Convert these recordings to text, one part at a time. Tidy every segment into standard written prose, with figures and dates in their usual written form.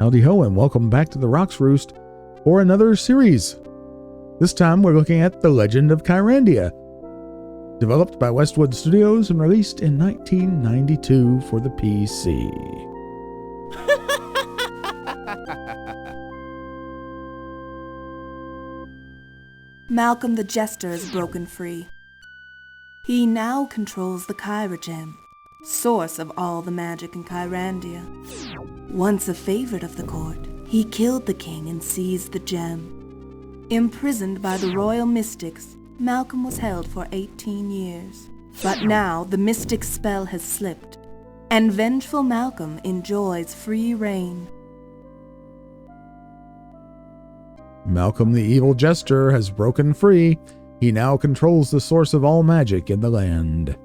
Howdy ho, and welcome back to the Rocks Roost for another series. This time we're looking at The Legend of Kyrandia, developed by Westwood Studios and released in 1992 for the PC. Malcolm the Jester is broken free. He now controls the Kyragem, source of all the magic in Kyrandia. Once a favorite of the court, he killed the king and seized the gem. Imprisoned by the royal mystics, Malcolm was held for 18 years. But now the mystic spell has slipped, and vengeful Malcolm enjoys free reign. Malcolm the evil jester has broken free. He now controls the source of all magic in the land.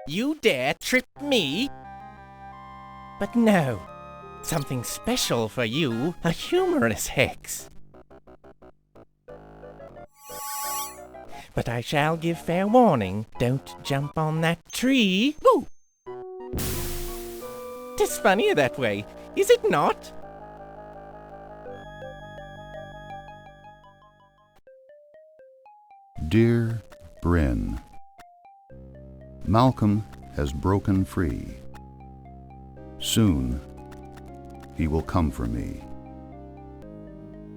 You dare trip me? But no, something special for you, a humorous hex. But I shall give fair warning, don't jump on that tree. Ooh! 'Tis funnier that way, is it not? Dear Bryn, Malcolm has broken free. Soon, he will come for me.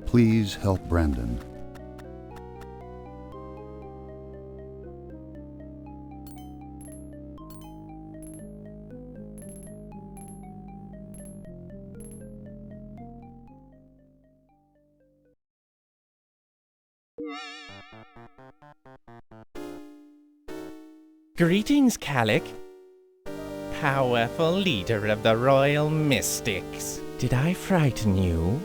Please help Brandon. Greetings, Calic. Powerful leader of the royal mystics. Did I frighten you?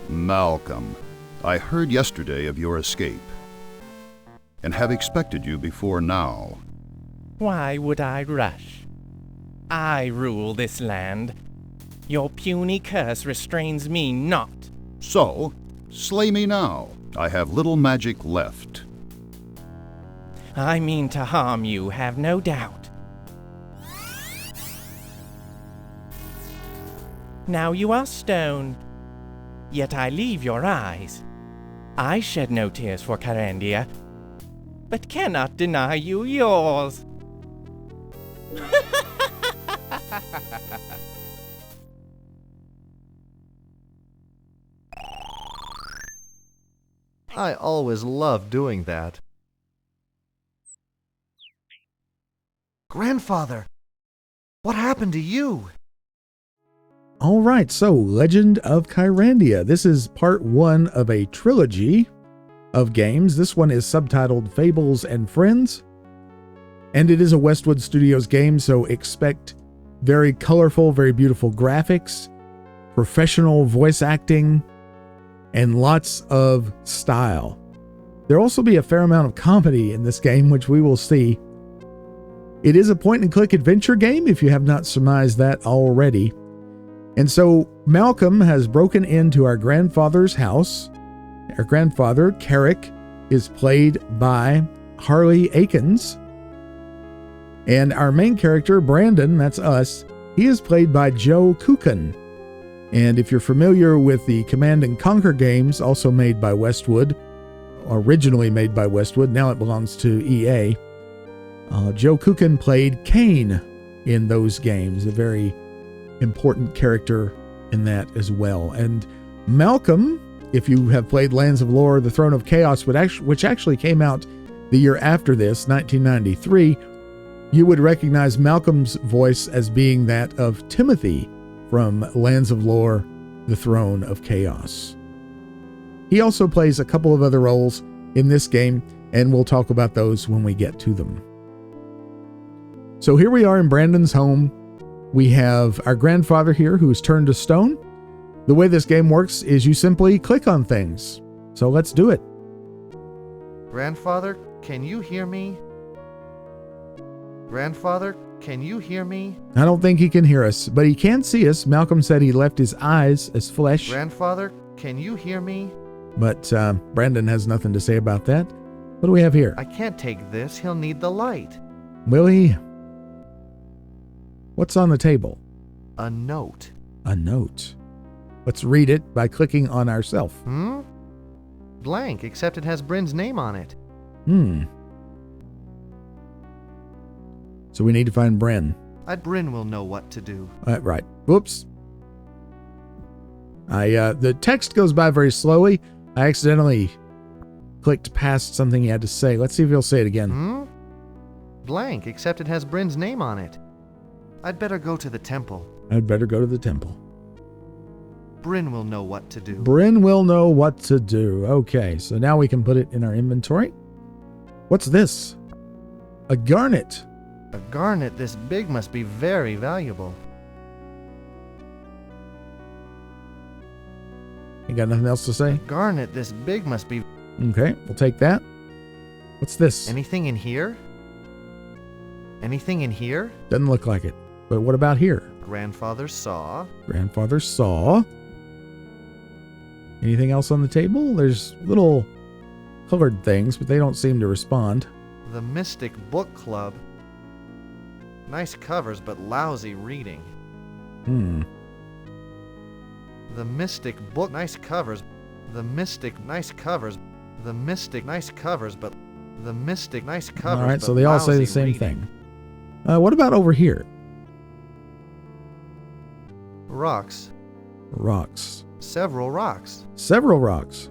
Malcolm, I heard yesterday of your escape, and have expected you before now. Why would I rush? I rule this land. Your puny curse restrains me not. So, slay me now. I have little magic left. I mean to harm you, have no doubt. Now you are stone, yet I leave your eyes. I shed no tears for Kyrandia, but cannot deny you yours. I always loved doing that. Grandfather, what happened to you? All right, so Legend of Kyrandia. This is part one of a trilogy of games. This one is subtitled Fables and Friends, and it is a Westwood Studios game, so expect very colorful, very beautiful graphics, professional voice acting, and lots of style. There'll also be a fair amount of comedy in this game, which we will see. It is a point-and-click adventure game, if you have not surmised that already. And so Malcolm has broken into our grandfather's house. Our grandfather, Carrick, is played by Harley Akins. And our main character, Brandon, that's us, he is played by Joe Kukin. And if you're familiar with the Command and Conquer games, also made by Westwood, originally made by Westwood, now it belongs to EA, Joe Kukin played Kane in those games, a very important character in that as well. And Malcolm, if you have played Lands of Lore, The Throne of Chaos, which actually came out the year after this, 1993, you would recognize Malcolm's voice as being that of Timothy from Lands of Lore, The Throne of Chaos. He also plays a couple of other roles in this game, and we'll talk about those when we get to them. So here we are in Brandon's home. We have our grandfather here who's turned to stone. The way this game works is you simply click on things. So let's do it. Grandfather, can you hear me? Grandfather, can you hear me? I don't think he can hear us, but he can see us. Malcolm said he left his eyes as flesh. Grandfather, can you hear me? But Brandon has nothing to say about that. What do we have here? I can't take this. He'll need the light. Willie, what's on the table? A note. A note. Let's read it by clicking on ourself. Blank, except it has Bryn's name on it. So we need to find Bryn. Bryn will know what to do. Right. Whoops. The text goes by very slowly. I accidentally clicked past something he had to say. Let's see if he'll say it again. Blank, except it has Bryn's name on it. I'd better go to the temple. I'd better go to the temple. Bryn will know what to do. Bryn will know what to do. Okay, so now we can put it in our inventory. What's this? A garnet. A garnet this big must be very valuable. You got nothing else to say? Garnet this big must be... Okay, we'll take that. What's this? Anything in here? Anything in here? Doesn't look like it. But what about here? Grandfather saw. Grandfather saw. Anything else on the table? There's little colored things, but they don't seem to respond. The Mystic Book Club. Nice covers, but lousy reading. The Mystic Book. Nice covers. The Mystic. Nice covers. The Mystic. Nice covers, but... The Mystic. Nice covers, all right, but so they all say the same reading. thing. What about over here? Rocks. Rocks. Several rocks. Several rocks.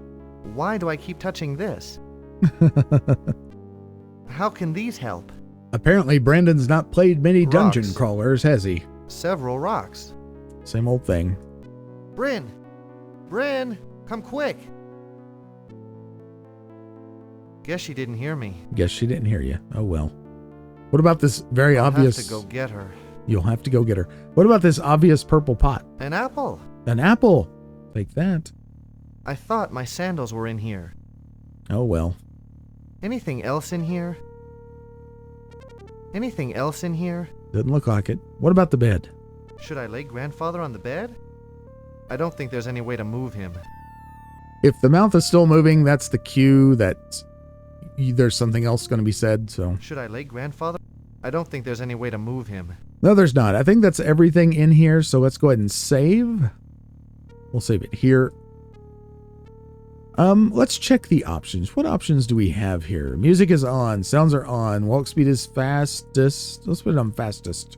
Why do I keep touching this? How can these help? Apparently, Brandon's not played many dungeon Rocks. crawlers, has he? Several rocks. Same old thing. Bryn! Bryn! Come quick! Guess she didn't hear me. Guess she didn't hear you. Oh well. What about this very obvious... I'll have to go get her. You'll have to go get her. What about this obvious purple pot? An apple! An apple! Take that. I thought my sandals were in here. Oh well. Anything else in here? Anything else in here? Doesn't look like it. What about the bed? Should I lay Grandfather on the bed? I don't think there's any way to move him. If the mouth is still moving, that's the cue that there's something else going to be said, so... Should I lay Grandfather? I don't think there's any way to move him. No, there's not. I think that's everything in here, so let's go ahead and save. We'll save it here. Let's check the options. What options do we have here? Music is on. Sounds are on. Walk speed is fastest. Let's put it on fastest.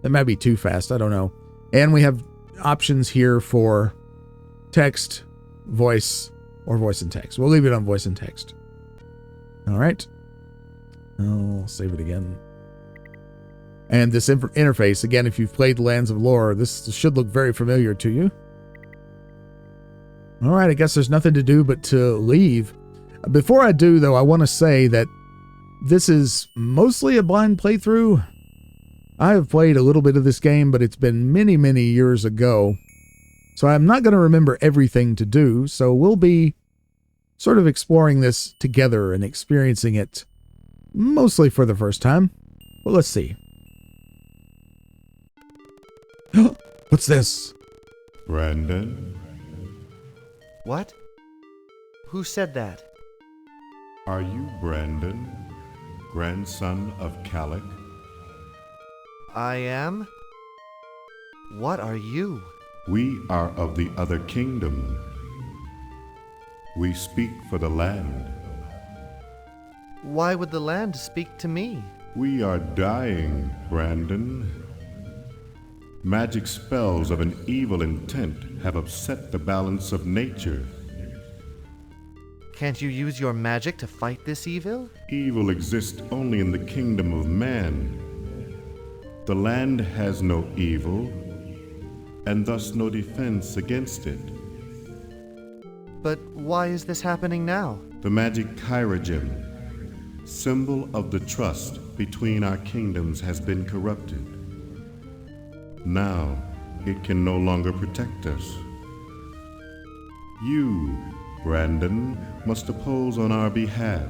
That might be too fast. I don't know. And we have options here for text, voice, or voice and text. We'll leave it on voice and text. All right. I'll save it again. And this interface, again, if you've played Lands of Lore, this should look very familiar to you. All right, I guess there's nothing to do but to leave. Before I do, though, I want to say that this is mostly a blind playthrough. I have played a little bit of this game, but it's been many, many years ago. So I'm not going to remember everything to do, so we'll be sort of exploring this together and experiencing it mostly for the first time. Well, let's see. What's this? Brandon, What? Who said that? are you Brandon, grandson of Kyrak? I am? What are you? We are of the other kingdom. We speak for the land. Why would the land speak to me? We are dying, Brandon. Magic spells of an evil intent have upset the balance of nature. Can't you use your magic to fight this evil? Evil exists only in the kingdom of man. The land has no evil, and thus no defense against it. But why is this happening now? The magic Kyragem, symbol of the trust between our kingdoms, has been corrupted. Now, it can no longer protect us. You, Brandon, must oppose on our behalf.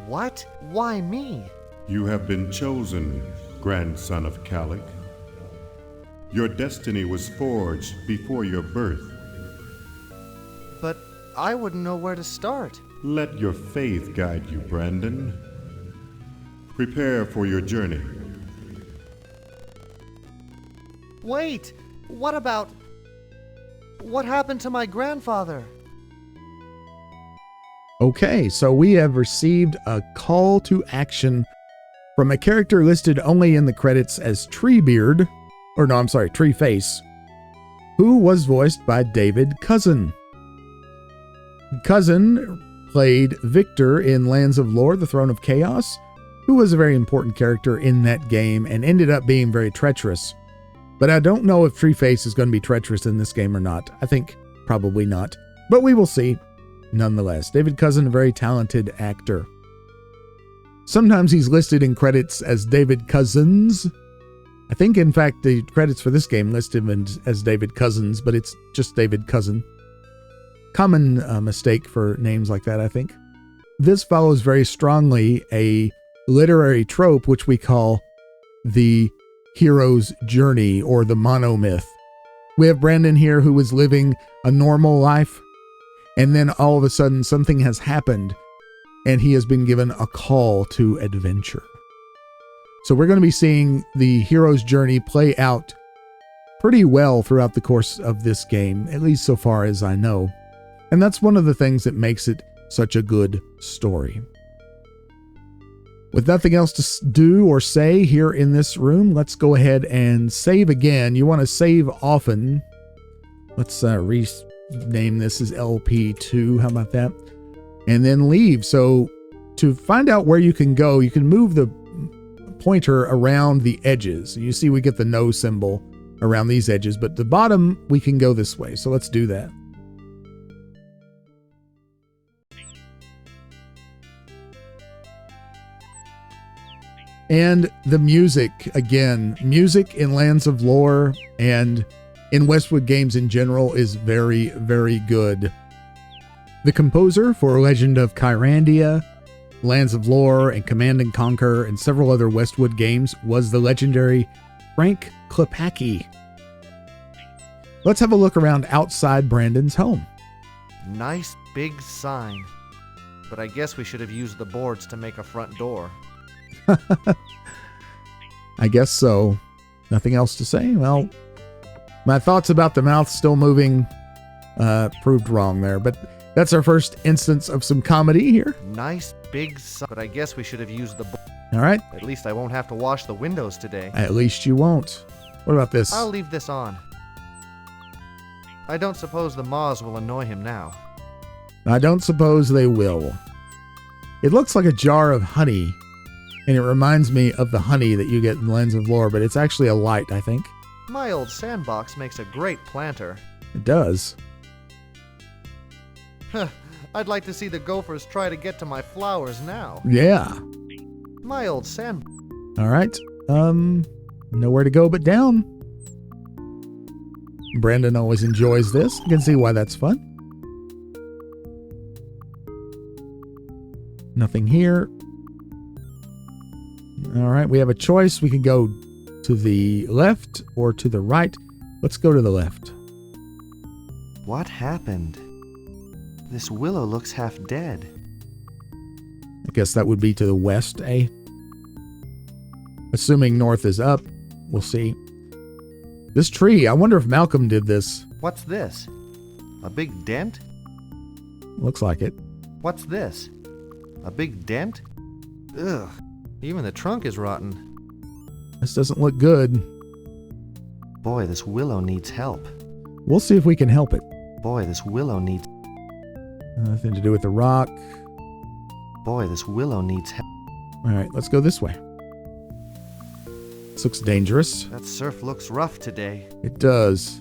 What? Why me? You have been chosen, grandson of Kyrak. Your destiny was forged before your birth. But I wouldn't know where to start. Let your faith guide you, Brandon. Prepare for your journey. Wait! What about... What happened to my grandfather? Okay, so we have received a call to action from a character listed only in the credits as Treebeard, Treeface, who was voiced by David Cousin. Cousin played Victor in Lands of Lore, The Throne of Chaos, who was a very important character in that game and ended up being very treacherous. But I don't know if Treeface is going to be treacherous in this game or not. I think probably not, but we will see. Nonetheless, David Cousin, a very talented actor. Sometimes he's listed in credits as David Cousins. I think, in fact, the credits for this game list him as David Cousins, but it's just David Cousin. Common mistake for names like that, I think. This follows very strongly a literary trope which we call the hero's journey or the monomyth. We have Brandon here who was living a normal life, and then all of a sudden something has happened and he has been given a call to adventure. So we're going to be seeing the hero's journey play out pretty well throughout the course of this game, at least so far as I know. And that's one of the things that makes it such a good story. With nothing else to do or say here in this room, let's go ahead and save again. You want to save often. Let's rename this as LP2. How about that? And then leave. So to find out where you can go, you can move the pointer around the edges. You see we get the no symbol around these edges, but the bottom we can go this way. So let's do that. And the music, again, music in Lands of Lore and in Westwood games in general is very, very good. The composer for Legend of Kyrandia, Lands of Lore, and Command and Conquer, and several other Westwood games was the legendary Frank Klepacki. Let's have a look around outside Brandon's home. Nice big sign. But I guess we should have used the boards to make a front door. I guess so. Nothing else to say? Well, my thoughts about the mouth still moving proved wrong there, but that's our first instance of some comedy here. Nice big sign. But I guess we should have used the All right. At least I won't have to wash the windows today. At least you won't. What about this? I'll leave this on. I don't suppose the moths will annoy him now. I don't suppose they will. It looks like a jar of honey, and it reminds me of the honey that you get in Lands of Lore, but it's actually a light, I think. My old sandbox makes a great planter. It does. I'd like to see the gophers try to get to my flowers now. Yeah. My old sand... All right. Nowhere to go but down. Brandon always enjoys this. You can see why that's fun. Nothing here. All right, we have a choice. We can go to the left or to the right. Let's go to the left. What happened? This willow looks half dead. I guess that would be to the west, eh? Assuming north is up. We'll see. This tree, I wonder if Malcolm did this. What's this? A big dent? Looks like it. What's this? A big dent? Ugh. Even the trunk is rotten. This doesn't look good. Boy, this willow needs help. We'll see if we can help it. Boy, this willow needs... Nothing to do with the rock. Boy, this willow needs help. All right, let's go this way. This looks dangerous. That surf looks rough today. It does.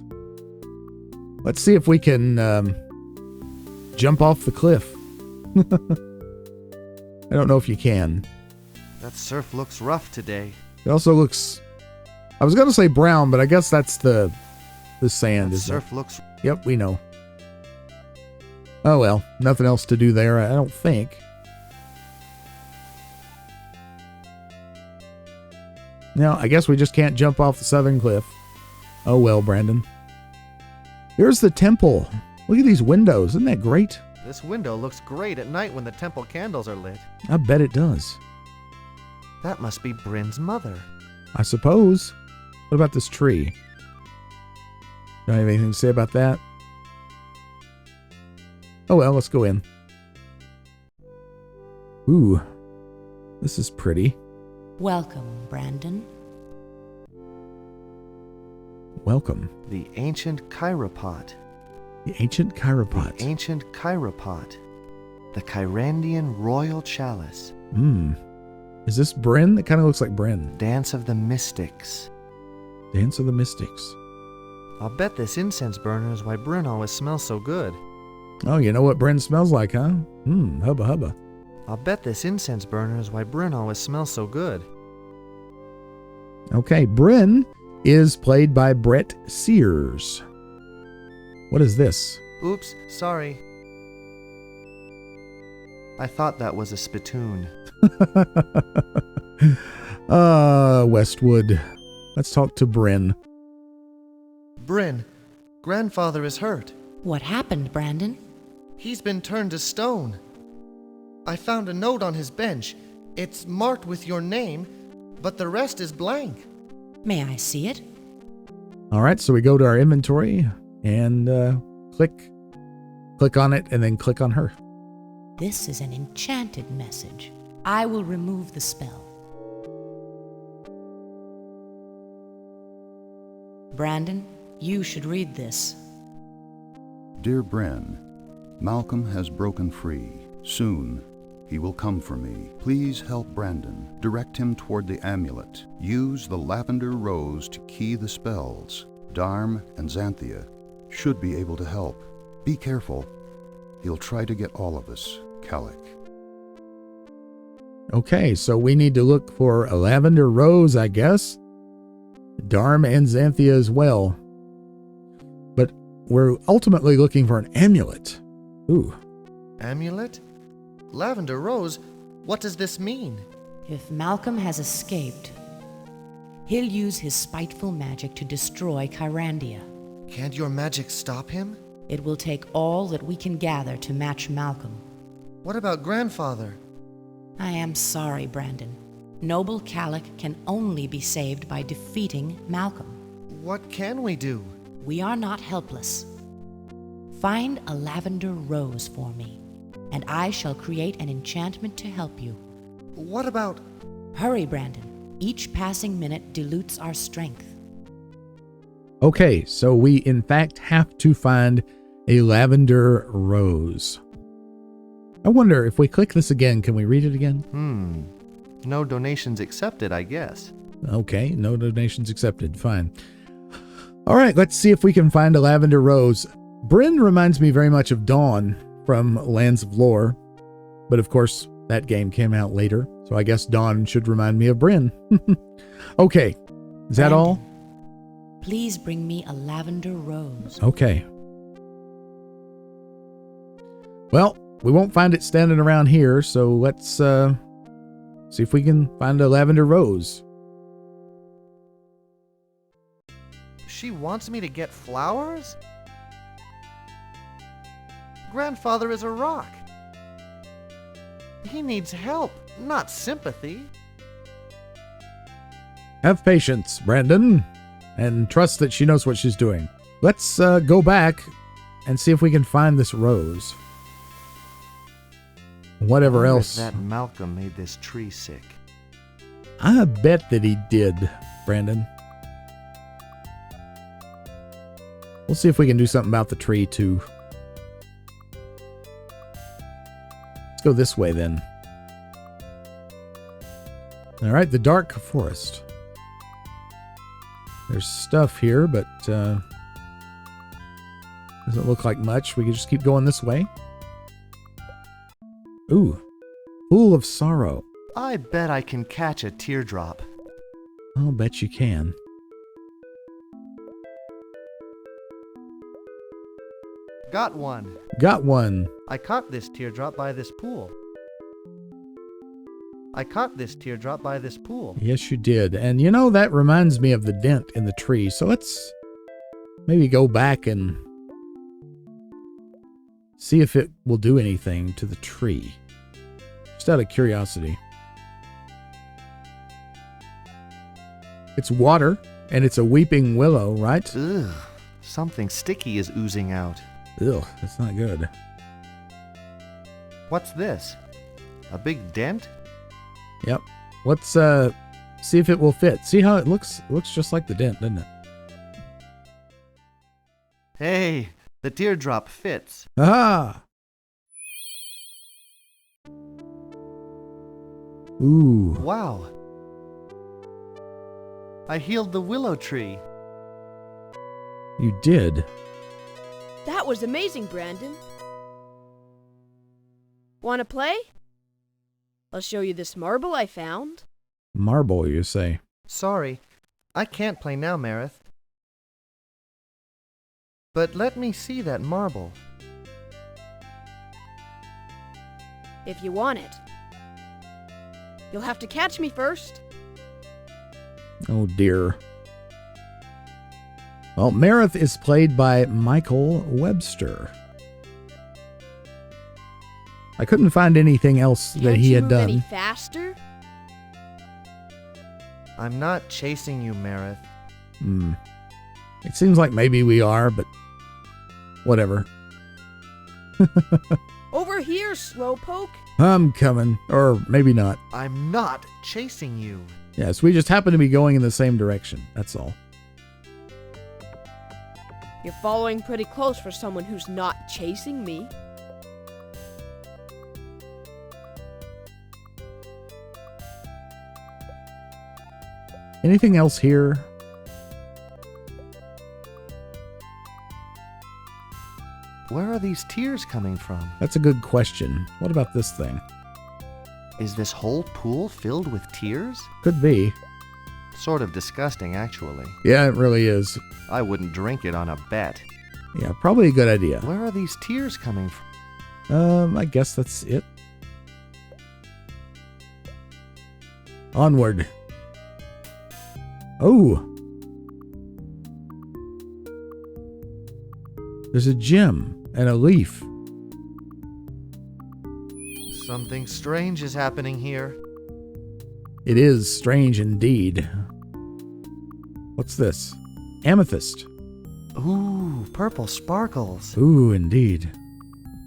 Let's see if we can jump off the cliff. I don't know if you can. That surf looks rough today. It also looks... I was going to say brown, but I guess that's the sand. That surf looks... Yep, we know. Oh well, nothing else to do there, I don't think. No, I guess we just can't jump off the southern cliff. Oh well, Brandon. Here's the temple. Look at these windows. Isn't that great? This window looks great at night when the temple candles are lit. I bet it does. That must be Bryn's mother. I suppose. What about this tree? Do I have anything to say about that? Oh well, let's go in. Ooh, this is pretty. Welcome, Brandon. Welcome. The ancient Kyropot. The ancient Kyropot. The ancient Kyropot. The Kyrandian royal chalice. Is this Bryn? It kind of looks like Bryn. Dance of the mystics. Dance of the Mystics. I'll bet this incense burner is why Bryn always smells so good. Oh, you know what Bryn smells like, huh? Hubba hubba. I'll bet this incense burner is why Bryn always smells so good. Okay, Bryn is played by Brett Sears. What is this? Oops, sorry. I thought that was a spittoon. Westwood. Let's talk to Bryn. Bryn, grandfather is hurt. What happened, Brandon? He's been turned to stone. I found a note on his bench. It's marked with your name, but the rest is blank. May I see it? All right, so we go to our inventory and click on it and then click on her. This is an enchanted message. I will remove the spell. Brandon, you should read this. Dear Bryn, Malcolm has broken free. Soon, he will come for me. Please help Brandon. Direct him toward the amulet. Use the lavender rose to key the spells. Darm and Xanthia should be able to help. Be careful. He'll try to get all of us. Calic. Okay, so we need to look for a lavender rose, I guess. Darm and Xanthia as well. But we're ultimately looking for an amulet. Ooh. Amulet? Lavender rose? What does this mean? If Malcolm has escaped, he'll use his spiteful magic to destroy Kyrandia. Can't your magic stop him? It will take all that we can gather to match Malcolm. What about grandfather? I am sorry, Brandon. Noble Calic can only be saved by defeating Malcolm. What can we do? We are not helpless. Find a lavender rose for me, and I shall create an enchantment to help you. What about... Hurry, Brandon. Each passing minute dilutes our strength. Okay, so we in fact have to find a lavender rose. I wonder if we click this again, can we read it again? No donations accepted, I guess. Okay, no donations accepted. Fine. All right, let's see if we can find a lavender rose. Bryn reminds me very much of Dawn from Lands of Lore, but of course that game came out later, so I guess Dawn should remind me of Bryn. Okay, is that Brandon, all? Please bring me a lavender rose. Okay. Well, we won't find it standing around here, so let's see if we can find a lavender rose. She wants me to get flowers? Grandfather is a rock. He needs help, not sympathy. Have patience, Brandon, and trust that she knows what she's doing. Let's go back and see if we can find this rose. Whatever I wonder else. if that Malcolm made this tree sick. I bet that he did, Brandon. We'll see if we can do something about the tree, too. Let's go this way, then. All right, the dark forest. There's stuff here, but doesn't look like much. We can just keep going this way. Ooh, pool of sorrow. I bet I can catch a teardrop. I'll bet you can. Got one. Got one. I caught this teardrop by this pool. I caught this teardrop by this pool. Yes, you did. And you know, that reminds me of the dent in the tree. So let's maybe go back and See if it will do anything to the tree. Just out of curiosity. It's water, and it's a weeping willow, right? Ugh, something sticky is oozing out. Ugh, that's not good. What's this? A big dent? Yep. Let's see if it will fit. See how it looks? It looks just like the dent, doesn't it? Hey, the teardrop fits. Ah! Ooh. Wow. I healed the willow tree. You did. That was amazing, Brandon. Want to play? I'll show you this marble I found. Marble, you say? Sorry, I can't play now, Marith. But let me see that marble. If you want it. You'll have to catch me first. Oh dear. Well, Marith is played by Michael Webster. I couldn't find anything else that he had Can't you move done. any faster? I'm not chasing you, Marith. It seems like maybe we are, but whatever. Over here, slowpoke. I'm coming. Or maybe not. I'm not chasing you. Yes, we just happen to be going in the same direction. That's all. You're following pretty close for someone who's not chasing me. Anything else here? Where are these tears coming from? That's a good question. What about this thing? Is this whole pool filled with tears? Could be. Sort of disgusting, actually. Yeah, it really is. I wouldn't drink it on a bet. Yeah, probably a good idea. Where are these tears coming from? I guess that's it. Onward. Oh! There's a gem and a leaf. Something strange is happening here. It is strange indeed. What's this? Amethyst. Ooh, purple sparkles. Ooh, indeed.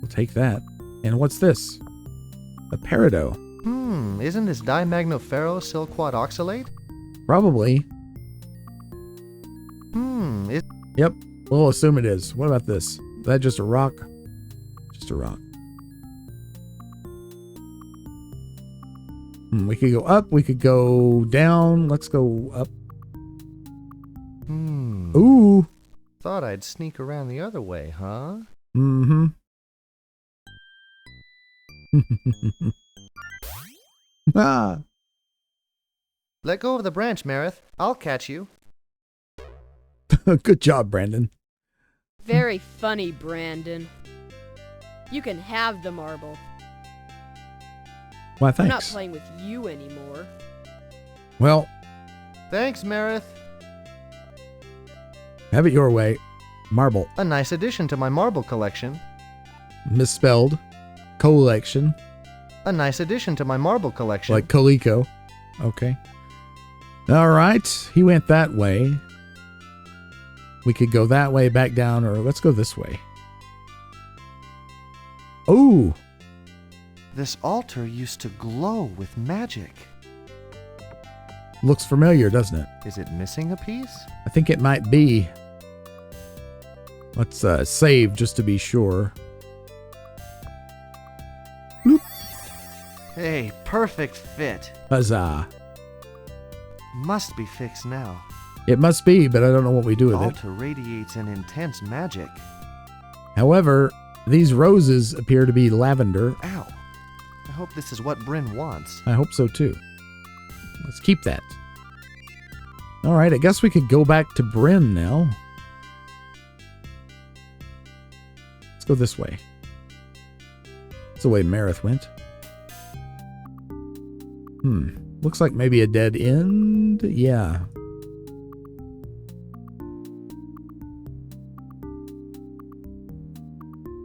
We'll take that. And what's this? A peridot. Isn't this dimagnoferrosilquat oxalate? Probably. It... Yep, we'll assume it is. What about this? Is that just a rock? Just a rock. We could go up, we could go down. Let's go up. Ooh. Thought I'd sneak around the other way, huh? Mm-hmm. Ah. Let go of the branch, Marith. I'll catch you. Good job, Brandon. Very funny, Brandon. You can have the marble. Why, I'm not thanks. playing with you anymore. Well, Thanks, Marith. have it your way. Marble. A nice addition to my marble collection. Misspelled. Collection. A nice addition to my marble collection. Like Coleco. Okay. All right. He went that way. We could go that way, back down, or let's go this way. Oh! This altar used to glow with magic. Looks familiar, doesn't it? Is it missing a piece? I think it might be. Let's save just to be sure. Bloop. Hey, perfect fit. Huzzah. Must be fixed now. It must be, but I don't know what we do The with it. altar radiates an intense magic. However, these roses appear to be lavender. Ow. I hope this is what Bryn wants. I hope so too. Let's keep that. All right, I guess we could go back to Bryn now. Let's go this way. That's the way Marith went. Looks like maybe a dead end. Yeah.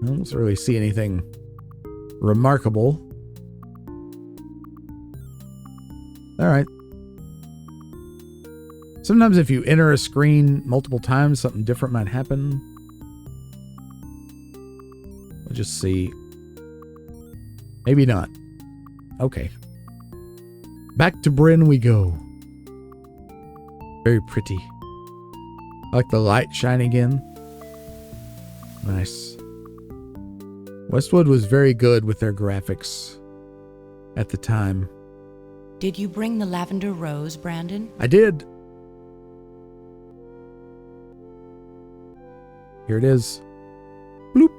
I don't really see anything remarkable. All right. Sometimes if you enter a screen multiple times, something different might happen. We'll just see. Maybe not. Okay. Back to Bryn we go. Very pretty. I like the light shining in. Nice. Westwood was very good with their graphics at the time. Did you bring the lavender rose, Brandon? I did. Here it is. Bloop.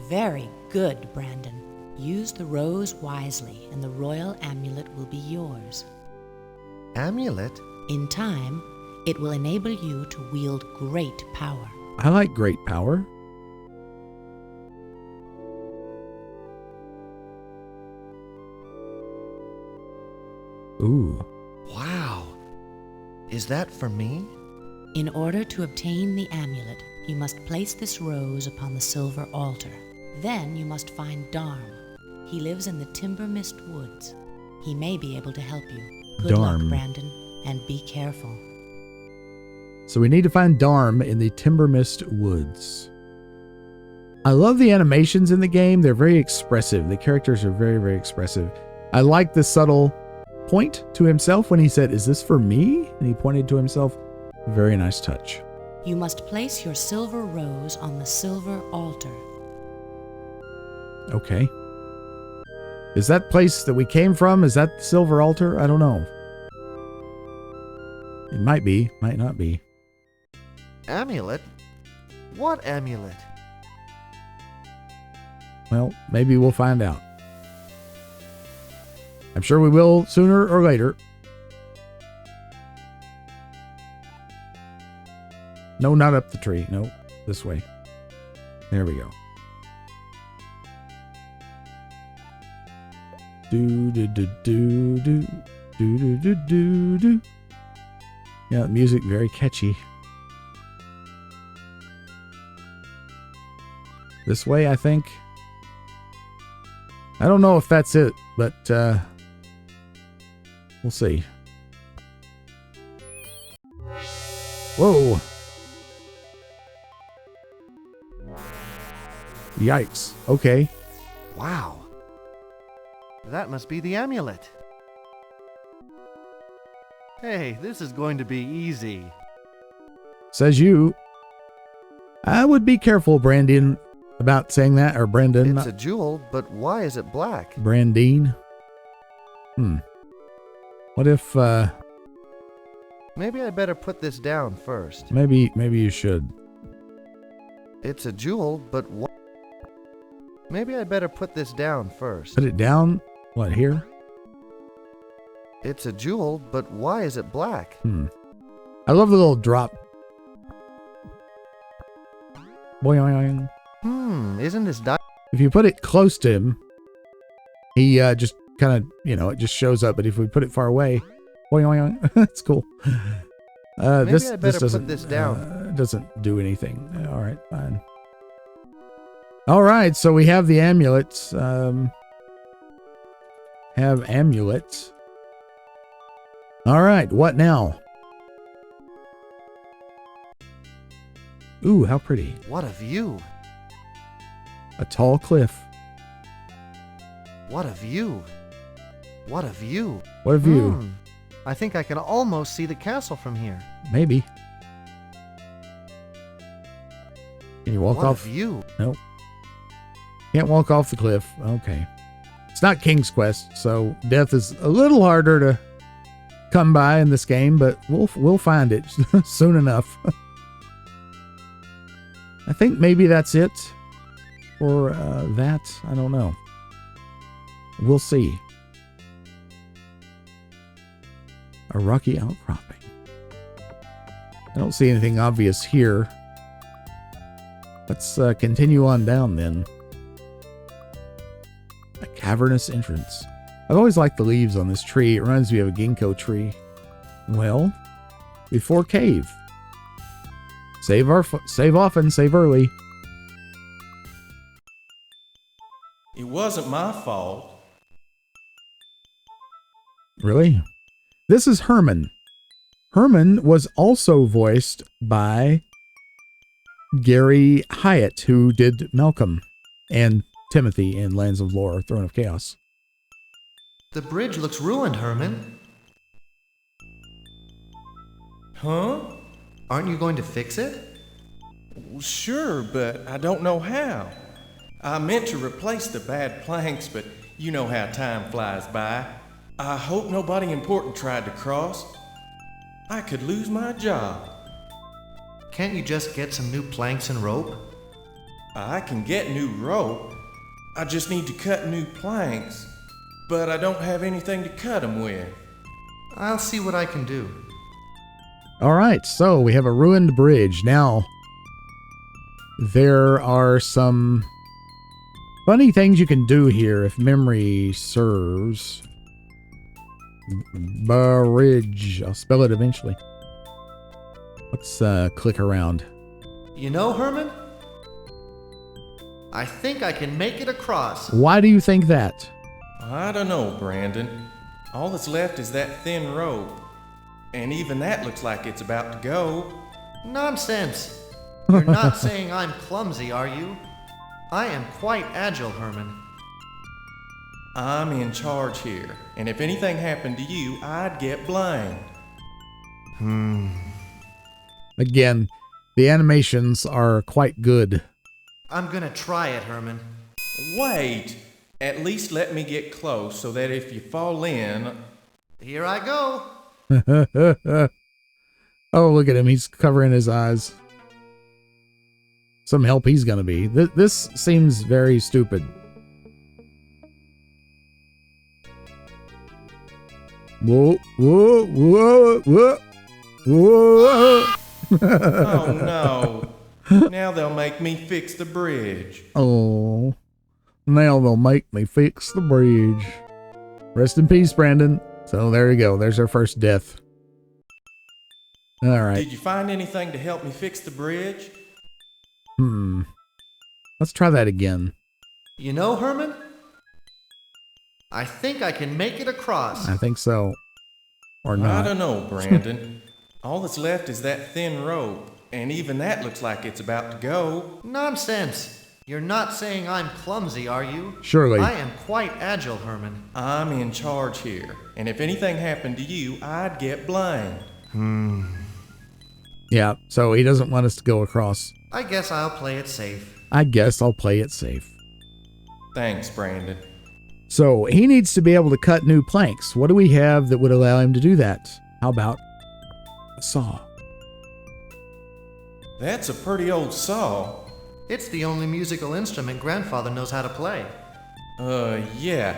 Very good, Brandon. Use the rose wisely, and the royal amulet will be yours. Amulet? In time, it will enable you to wield great power. I like great power. Ooh. Wow. Is that for me? In order to obtain the amulet, you must place this rose upon the silver altar. Then you must find Darm. He lives in the Timber Mist Woods. He may be able to help you. Good Darm. luck, Brandon, and be careful. So we need to find Darm in the Timber Mist Woods. I love the animations in the game. They're very expressive. The characters are very, very expressive. I like the subtle point to himself when he said, "Is this for me?" And he pointed to himself. Very nice touch. You must place your silver rose on the silver altar. Okay. Is that place that we came from? Is that the silver altar? I don't know. It might be, might not be. Amulet? What amulet? Well, maybe we'll find out. I'm sure we will sooner or later. No, not up the tree. No, this way. There we go. Do do do do do do do do do do. Yeah, music very catchy. This way, I think. I don't know if that's it, but we'll see. Whoa. Yikes. Okay. Wow. That must be the amulet. Hey, this is going to be easy. Says you. I would be careful, Brandon, about saying that, or Brendan. It's a jewel, but why is it black? Brandine. What if, Maybe I better put this down first. maybe you should. It's a jewel, but why? Maybe I better put this down first. Put it down? What, here? It's a jewel, but why is it black? I love the little drop. Boing. Isn't this If you put it close to him, he just kind of, it just shows up. But if we put it far away, boing, that's cool. Maybe this I better doesn't, put this down. Doesn't do anything. All right, fine. All right, so we have the amulets. Have amulets. All right, what now? Ooh, how pretty. What a view. A tall cliff. What a view. What a view. What a view. I think I can almost see the castle from here. Maybe. Can you walk What off? a view. Nope. Can't walk off the cliff. Okay. It's not King's Quest, so death is a little harder to come by in this game, but we'll find it soon enough. I think maybe that's it for that. I don't know. We'll see. A rocky outcropping. I don't see anything obvious here. Let's continue on down then. A cavernous entrance. I've always liked the leaves on this tree. It reminds me of a ginkgo tree. Well, before cave. Save often, save early. wasn't my fault. Really? This is Herman. Herman was also voiced by Gary Hyatt, who did Malcolm and Timothy in Lands of Lore, Throne of Chaos. The bridge looks ruined, Herman. Huh? Aren't you going to fix it? Well, sure, but I don't know how. I meant to replace the bad planks, but you know how time flies by. I hope nobody important tried to cross. I could lose my job. Can't you just get some new planks and rope? I can get new rope. I just need to cut new planks. But I don't have anything to cut them with. I'll see what I can do. All right, so we have a ruined bridge. Now, there are some funny things you can do here if memory serves. Bridge. I'll spell it eventually. Let's click around. You know, Herman? I think I can make it across. Why do you think that? I don't know, Brandon. All that's left is that thin rope. And even that looks like it's about to go. Nonsense. You're not saying I'm clumsy, are you? I am quite agile, Herman. I'm in charge here, and if anything happened to you, I'd get blamed. Again, the animations are quite good. I'm gonna try it, Herman. Wait! At least let me get close so that if you fall in... Here I go. Oh, look at him. He's covering his eyes. Some help he's gonna be. This seems very stupid. Whoa, whoa, whoa, whoa, whoa. Oh no. Now they'll make me fix the bridge. Oh, now they'll make me fix the bridge. Rest in peace, Brandon. So there you go. There's our first death. All right. Did you find anything to help me fix the bridge? Let's try that again. You know, Herman? I think I can make it across. I think so. Or not. I don't know, Brandon. All that's left is that thin rope, and even that looks like it's about to go. Nonsense. You're not saying I'm clumsy, are you? Surely. I am quite agile, Herman. I'm in charge here, and if anything happened to you, I'd get blamed. Yeah, so he doesn't want us to go across. I guess I'll play it safe. I guess I'll play it safe. Thanks, Brandon. So he needs to be able to cut new planks. What do we have that would allow him to do that? How about a saw? That's a pretty old saw. It's the only musical instrument Grandfather knows how to play. Yeah.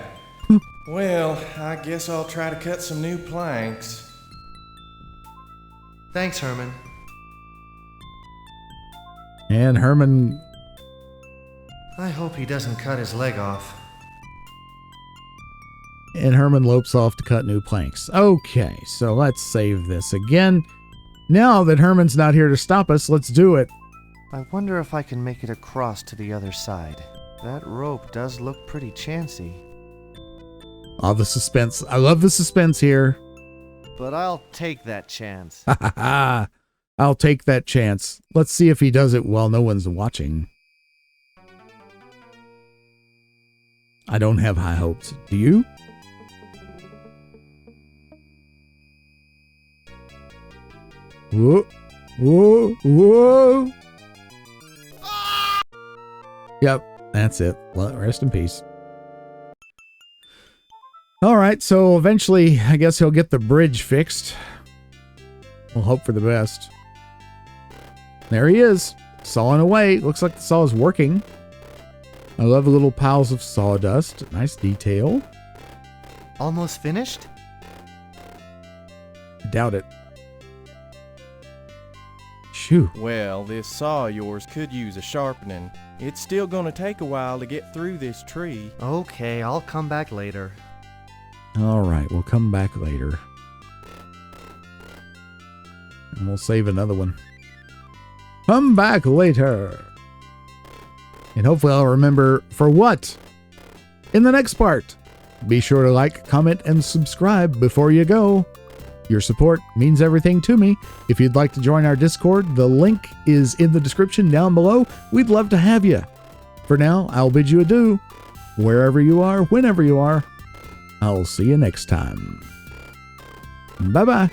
Well, I guess I'll try to cut some new planks. Thanks, Herman. And Herman... I hope he doesn't cut his leg off. And Herman lopes off to cut new planks. Okay, so let's save this again. Now that Herman's not here to stop us, let's do it. I wonder if I can make it across to the other side. That rope does look pretty chancy. Oh, the suspense. I love the suspense here. But I'll take that chance. Ha ha ha. I'll take that chance. Let's see if he does it while no one's watching. I don't have high hopes. Do you? Whoa. Whoa. Whoa. Yep, that's it. Well, rest in peace. All right, so eventually, I guess he'll get the bridge fixed. We'll hope for the best. There he is, sawing away. Looks like the saw is working. I love the little piles of sawdust. Nice detail. Almost finished? I doubt it. Shoo. Well, this saw of yours could use a sharpening. It's still gonna take a while to get through this tree. Okay, I'll come back later. All right, we'll come back later. And we'll save another one. Come back later. And hopefully I'll remember for what in the next part. Be sure to like, comment, and subscribe before you go. Your support means everything to me. If you'd like to join our Discord, the link is in the description down below. We'd love to have you. For now, I'll bid you adieu. Wherever you are, whenever you are, I'll see you next time. Bye-bye.